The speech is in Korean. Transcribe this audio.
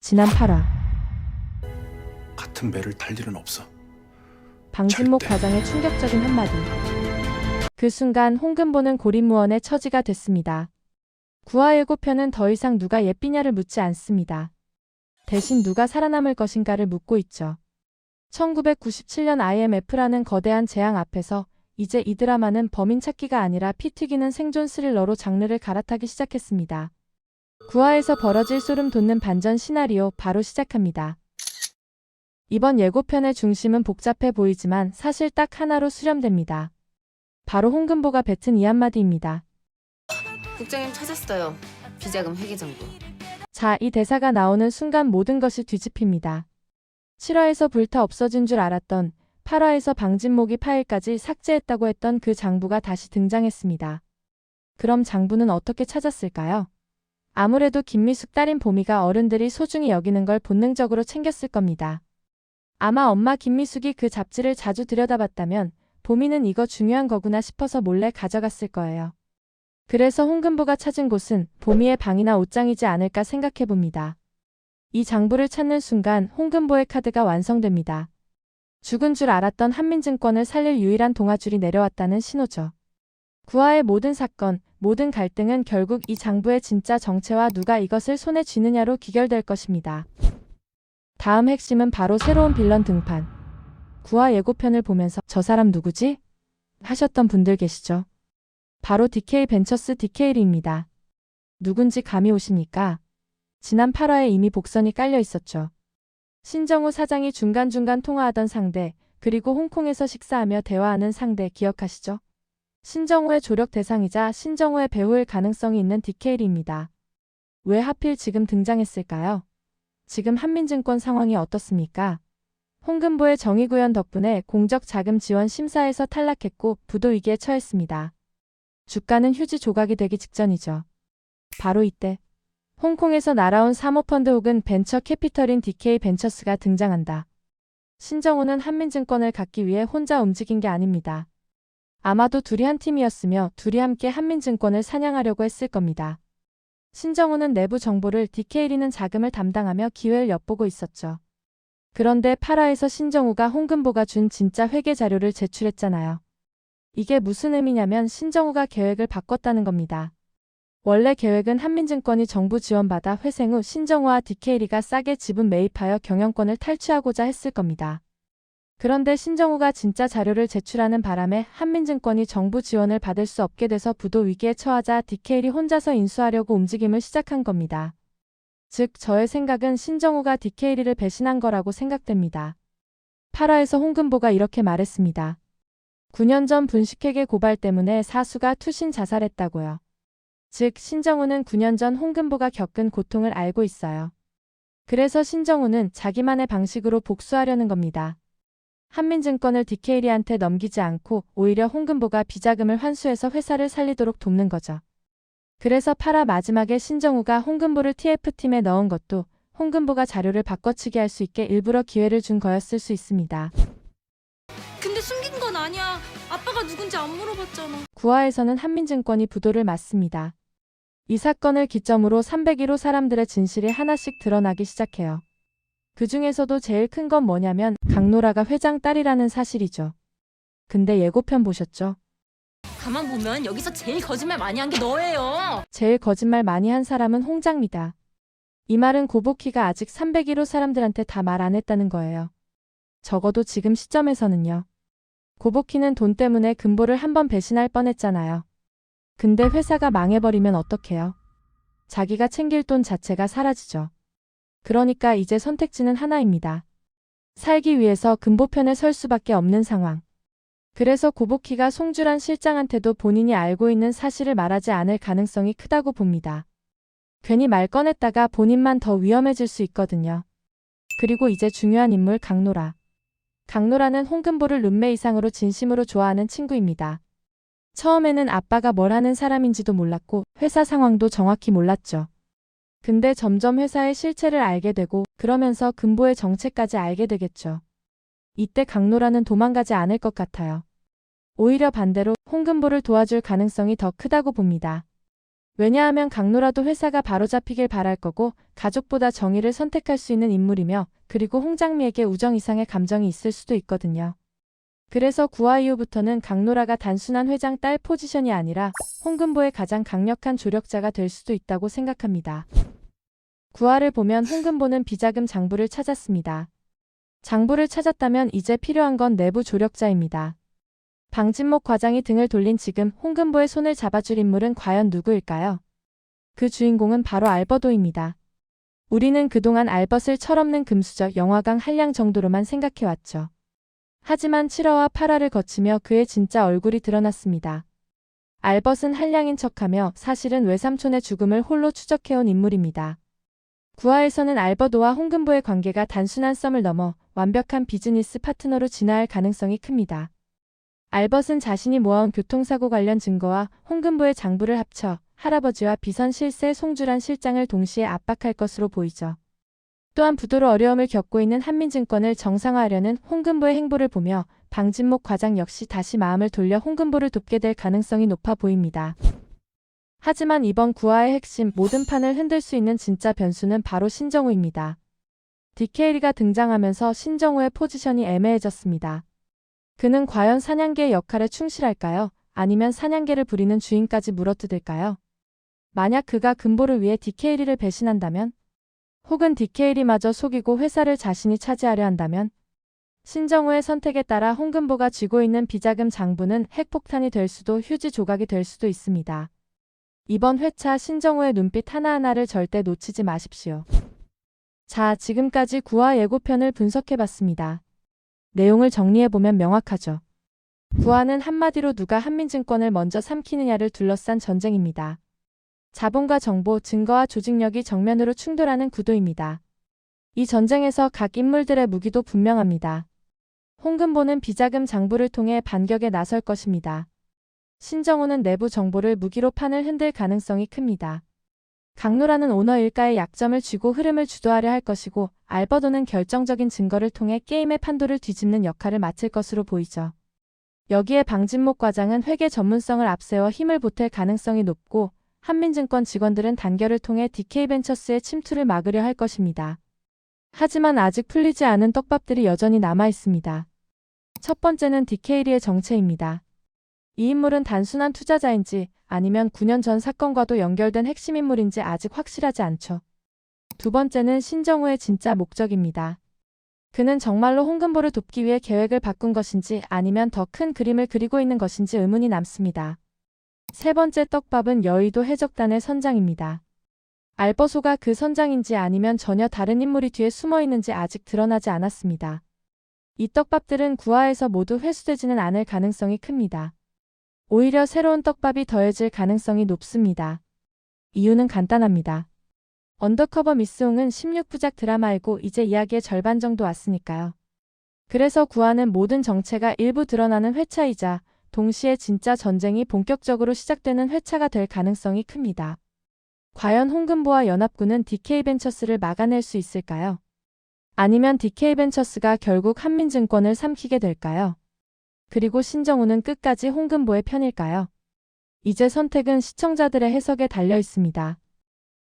지난 8화 같은 배를 탈 일은 없어. 방진목 절대. 과장의 충격적인 한마디. 그 순간 홍금보는 고립무원의 처지가 됐습니다. 구화 예고편은 더 이상 누가 예삐냐를 묻지 않습니다. 대신 누가 살아남을 것인가를 묻고 있죠. 1997년 IMF라는 거대한 재앙 앞에서 이제 이 드라마는 범인 찾기가 아니라 피 튀기는 생존 스릴러로 장르를 갈아타기 시작했습니다. 구화에서 벌어질 소름 돋는 반전 시나리오 바로 시작합니다. 이번 예고편의 중심은 복잡해 보이지만 사실 딱 하나로 수렴됩니다. 바로 홍금보가 뱉은 이 한마디입니다. 국장님 찾았어요. 비자금 회계 정보. 자, 이 대사가 나오는 순간 모든 것이 뒤집힙니다. 7화에서 불타 없어진 줄 알았던 8화에서 방진목이 파일까지 삭제했다고 했던 그 장부가 다시 등장했습니다. 그럼 장부는 어떻게 찾았을까요? 아무래도 김미숙 딸인 보미가 어른들이 소중히 여기는 걸 본능적으로 챙겼을 겁니다. 아마 엄마 김미숙이 그 잡지를 자주 들여다봤다면 보미는 이거 중요한 거구나 싶어서 몰래 가져갔을 거예요. 그래서 홍금보가 찾은 곳은 보미의 방이나 옷장이지 않을까 생각해봅니다. 이 장부를 찾는 순간 홍금보의 카드가 완성됩니다. 죽은 줄 알았던 한민증권을 살릴 유일한 동아줄이 내려왔다는 신호죠. 구화의 모든 사건, 모든 갈등은 결국 이 장부의 진짜 정체와 누가 이것을 손에 쥐느냐로 귀결될 것입니다. 다음 핵심은 바로 새로운 빌런 등판. 구화 예고편을 보면서 저 사람 누구지? 하셨던 분들 계시죠? 바로 DK 벤처스 DK리입니다. 누군지 감이 오십니까? 지난 8화에 이미 복선이 깔려 있었죠. 신정우 사장이 중간중간 통화하던 상대, 그리고 홍콩에서 식사하며 대화하는 상대 기억하시죠? 신정우의 조력 대상이자 신정우의 배우일 가능성이 있는 DK리입니다. 왜 하필 지금 등장했을까요? 지금 한민증권 상황이 어떻습니까? 홍금보의 정의구현 덕분에 공적 자금 지원 심사에서 탈락했고 부도 위기에 처했습니다. 주가는 휴지 조각이 되기 직전이죠. 바로 이때 홍콩에서 날아온 사모펀드 혹은 벤처 캐피털인 DK 벤처스가 등장한다. 신정우는 한민증권을 갖기 위해 혼자 움직인 게 아닙니다. 아마도 둘이 한 팀이었으며 둘이 함께 한민증권을 사냥하려고 했을 겁니다. 신정우는 내부 정보를 DK리는 자금을 담당하며 기회를 엿보고 있었죠. 그런데 8화에서 신정우가 홍금보가 준 진짜 회계 자료를 제출했잖아요. 이게 무슨 의미냐면 신정우가 계획을 바꿨다는 겁니다. 원래 계획은 한민증권이 정부 지원받아 회생 후 신정우와 DK리가 싸게 지분 매입하여 경영권을 탈취하고자 했을 겁니다. 그런데 신정우가 진짜 자료를 제출하는 바람에 한민증권이 정부 지원을 받을 수 없게 돼서 부도 위기에 처하자 DK리 혼자서 인수하려고 움직임을 시작한 겁니다. 즉 저의 생각은 신정우가 DK리를 배신한 거라고 생각됩니다. 8화에서 홍금보가 이렇게 말했습니다. 9년 전 분식회계 고발 때문에 사수가 투신 자살했다고요. 즉 신정우는 9년 전 홍금보가 겪은 고통을 알고 있어요. 그래서 신정우는 자기만의 방식으로 복수하려는 겁니다. 한민증권을 DK리한테 넘기지 않고 오히려 홍금보가 비자금을 환수해서 회사를 살리도록 돕는 거죠. 그래서 8화 마지막에 신정우가 홍금보를 TF팀에 넣은 것도 홍금보가 자료를 바꿔치기 할 수 있게 일부러 기회를 준 거였을 수 있습니다. 근데 숨긴 건 아니야. 아빠가 누군지 안 물어봤잖아. 9화에서는 한민증권이 부도를 맞습니다. 이 사건을 기점으로 301호 사람들의 진실이 하나씩 드러나기 시작해요. 그 중에서도 제일 큰 건 뭐냐면 강노라가 회장 딸이라는 사실이죠. 근데 예고편 보셨죠? 가만 보면 여기서 제일 거짓말 많이 한 게 너예요. 제일 거짓말 많이 한 사람은 홍장입니다. 이 말은 고복희가 아직 301호 사람들한테 다 말 안 했다는 거예요. 적어도 지금 시점에서는요. 고복희는 돈 때문에 금보를 한번 배신할 뻔했잖아요. 근데 회사가 망해버리면 어떡해요? 자기가 챙길 돈 자체가 사라지죠. 그러니까 이제 선택지는 하나입니다. 살기 위해서 금보편에 설 수밖에 없는 상황. 그래서 고복희가 송주란 실장한테도 본인이 알고 있는 사실을 말하지 않을 가능성이 크다고 봅니다. 괜히 말 꺼냈다가 본인만 더 위험해질 수 있거든요. 그리고 이제 중요한 인물 강노라. 강노라는 홍금보를 룸메 이상으로 진심으로 좋아하는 친구입니다. 처음에는 아빠가 뭘 하는 사람인지도 몰랐고 회사 상황도 정확히 몰랐죠. 근데 점점 회사의 실체를 알게 되고 그러면서 금보의 정체까지 알게 되겠죠. 이때 강노라는 도망가지 않을 것 같아요. 오히려 반대로 홍금보를 도와줄 가능성이 더 크다고 봅니다. 왜냐하면 강노라도 회사가 바로잡히길 바랄 거고 가족보다 정의를 선택할 수 있는 인물이며 그리고 홍장미에게 우정 이상의 감정이 있을 수도 있거든요. 그래서 구화 이후부터는 강노라가 단순한 회장 딸 포지션이 아니라 홍금보의 가장 강력한 조력자가 될 수도 있다고 생각합니다. 구화를 보면 홍금보는 비자금 장부를 찾았습니다. 장부를 찾았다면 이제 필요한 건 내부 조력자입니다. 방진목 과장이 등을 돌린 지금 홍금보의 손을 잡아줄 인물은 과연 누구일까요? 그 주인공은 바로 알버도입니다. 우리는 그동안 알벗을 철없는 금수저 영화강 한량 정도로만 생각해왔죠. 하지만 7화와 8화를 거치며 그의 진짜 얼굴이 드러났습니다. 알벗은 한량인 척하며 사실은 외삼촌의 죽음을 홀로 추적해온 인물입니다. 9화에서는 알버도와 홍금보의 관계가 단순한 썸을 넘어 완벽한 비즈니스 파트너로 진화할 가능성이 큽니다. 알벗은 자신이 모아온 교통사고 관련 증거와 홍금보의 장부를 합쳐 할아버지와 비선 실세 송주란 실장을 동시에 압박할 것으로 보이죠. 또한 부도로 어려움을 겪고 있는 한민증권을 정상화하려는 홍금보의 행보를 보며 방진목 과장 역시 다시 마음을 돌려 홍금보를 돕게 될 가능성이 높아 보입니다. 하지만 이번 9화의 핵심 모든 판을 흔들 수 있는 진짜 변수는 바로 신정우입니다. 디케일이가 등장하면서 신정우의 포지션이 애매해졌습니다. 그는 과연 사냥개의 역할에 충실할까요? 아니면 사냥개를 부리는 주인까지 물어뜯을까요? 만약 그가 금보를 위해 디케일이를 배신한다면? 혹은 디케일이마저 속이고 회사를 자신이 차지하려 한다면? 신정우의 선택에 따라 홍금보가 쥐고 있는 비자금 장부는 핵폭탄이 될 수도 휴지 조각이 될 수도 있습니다. 이번 회차 신정우의 눈빛 하나하나를 절대 놓치지 마십시오. 자, 지금까지 9화 예고편을 분석해봤습니다. 내용을 정리해보면 명확하죠. 9화는 한마디로 누가 한민증권을 먼저 삼키느냐를 둘러싼 전쟁입니다. 자본과 정보, 증거와 조직력이 정면으로 충돌하는 구도입니다. 이 전쟁에서 각 인물들의 무기도 분명합니다. 홍금보는 비자금 장부를 통해 반격에 나설 것입니다. 신정우는 내부 정보를 무기로 판을 흔들 가능성이 큽니다. 강노라는 오너 일가의 약점을 쥐고 흐름을 주도하려 할 것이고 알버도는 결정적인 증거를 통해 게임의 판도를 뒤집는 역할을 맡을 것으로 보이죠. 여기에 방진목 과장은 회계 전문성을 앞세워 힘을 보탤 가능성이 높고 한민증권 직원들은 단결을 통해 DK벤처스의 침투를 막으려 할 것입니다. 하지만 아직 풀리지 않은 떡밥들이 여전히 남아 있습니다. 첫 번째는 디케일리의 정체입니다. 이 인물은 단순한 투자자인지 아니면 9년 전 사건과도 연결된 핵심 인물인지 아직 확실하지 않죠. 두 번째는 신정우의 진짜 목적입니다. 그는 정말로 홍금보를 돕기 위해 계획을 바꾼 것인지 아니면 더 큰 그림을 그리고 있는 것인지 의문이 남습니다. 세 번째 떡밥은 여의도 해적단의 선장입니다. 알버소가 그 선장인지 아니면 전혀 다른 인물이 뒤에 숨어 있는지 아직 드러나지 않았습니다. 이 떡밥들은 9화에서 모두 회수되지는 않을 가능성이 큽니다. 오히려 새로운 떡밥이 더해질 가능성이 높습니다. 이유는 간단합니다. 언더커버 미스홍은 16부작 드라마이고 이제 이야기의 절반 정도 왔으니까요. 그래서 9화는 모든 정체가 일부 드러나는 회차이자 동시에 진짜 전쟁이 본격적으로 시작되는 회차가 될 가능성이 큽니다. 과연 홍금보와 연합군은 DK벤처스를 막아낼 수 있을까요? 아니면 DK벤처스가 결국 한민증권을 삼키게 될까요? 그리고 신정우는 끝까지 홍금보의 편일까요? 이제 선택은 시청자들의 해석에 달려 있습니다.